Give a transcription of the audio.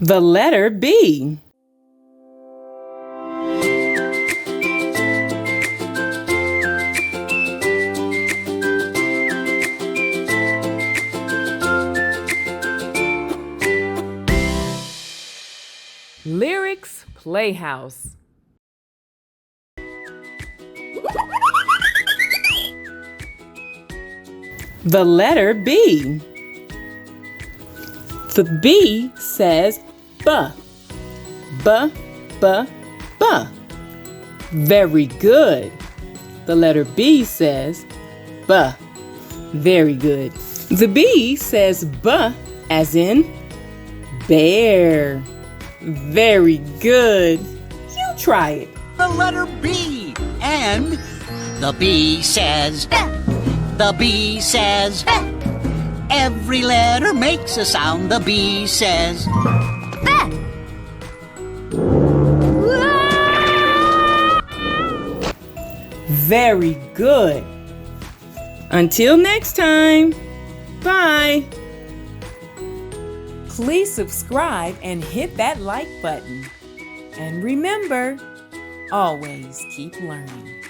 The letter B. Lyrics Playhouse. The letter B. The B says B. B, B, B. Very good. The letter B says B. Very good. The B says B as in bear. Very good. You try it. The letter B. And the B says, the B says, every letter makes a sound. The B says, very good. Until next time. Bye. Please subscribe and hit that like button. And remember, always keep learning.